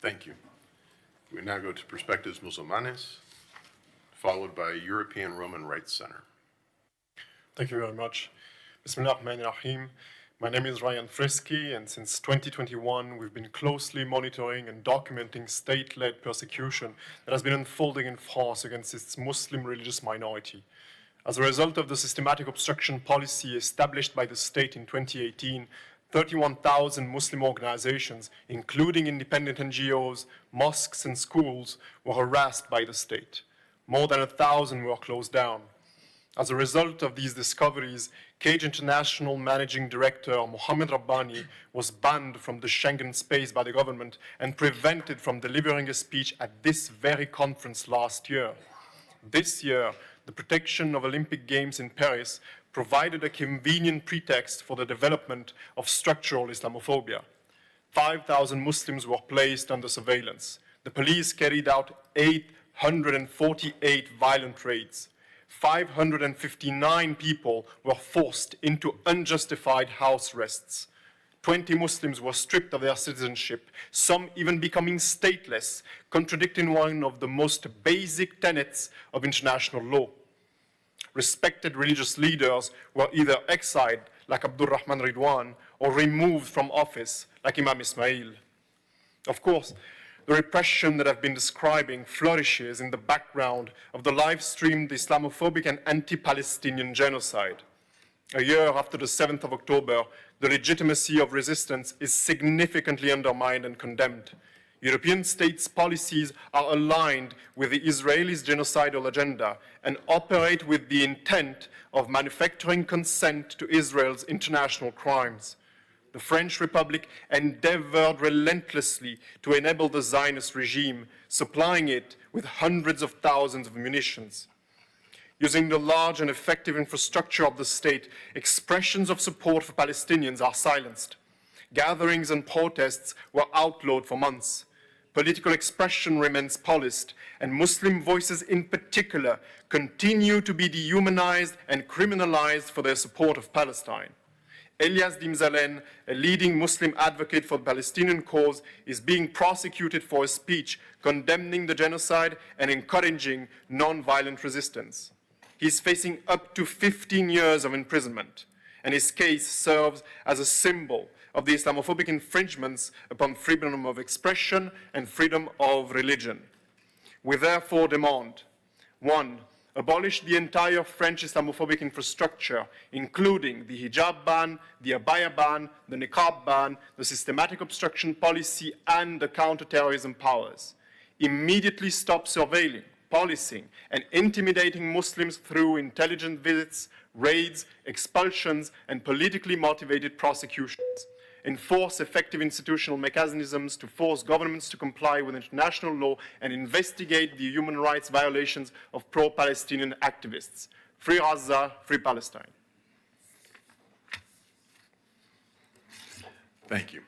Thank you. We now go to Perspectives Musulmanes, followed by European Roman Rights Center. Thank you very much. Bismillah ar-Rahman ar-Rahim. My name is Rayan Freschi, and since 2021, we've been closely monitoring and documenting state-led persecution that has been unfolding in France against its Muslim religious minority. As a result of the systematic obstruction policy established by the state in 2018, 31,000 Muslim organizations, including independent NGOs, mosques, and schools, were harassed by the state. More than 1,000 were closed down. As a result of these discoveries, Cage International Managing Director Mohammed Rabbani was banned from the Schengen space by the government and prevented from delivering a speech at this very conference last year. This year, the protection of Olympic Games in Paris provided a convenient pretext for the development of structural Islamophobia. 5,000 Muslims were placed under surveillance. The police carried out 848 violent raids. 559 people were forced into unjustified house arrests. 20 Muslims were stripped of their citizenship, some even becoming stateless, contradicting one of the most basic tenets of international law. Respected religious leaders were either exiled, like Abdul Rahman Ridwan, or removed from office, like Imam Ismail. Of course, the repression that I've been describing flourishes in the background of the live-streamed Islamophobic and anti-Palestinian genocide. A year after the 7th of October, the legitimacy of resistance is significantly undermined and condemned. European states' policies are aligned with the Israelis' genocidal agenda and operate with the intent of manufacturing consent to Israel's international crimes. The French Republic endeavored relentlessly to enable the Zionist regime, supplying it with hundreds of thousands of munitions. Using the large and effective infrastructure of the state, expressions of support for Palestinians are silenced. Gatherings and protests were outlawed for months. Political expression remains policed, and Muslim voices in particular continue to be dehumanized and criminalized for their support of Palestine. Elias Dimzalen, a leading Muslim advocate for the Palestinian cause, is being prosecuted for a speech condemning the genocide and encouraging non-violent resistance. He is facing up to 15 years of imprisonment, and his case serves as a symbol of the Islamophobic infringements upon freedom of expression and freedom of religion. We therefore demand, 1, abolish the entire French Islamophobic infrastructure, including the hijab ban, the abaya ban, the niqab ban, the systematic obstruction policy, and the counterterrorism powers. Immediately stop surveilling, policing, and intimidating Muslims through intelligence visits, raids, expulsions, and politically motivated prosecutions. Enforce effective institutional mechanisms to force governments to comply with international law and investigate the human rights violations of pro-Palestinian activists. Free Gaza, free Palestine. Thank you.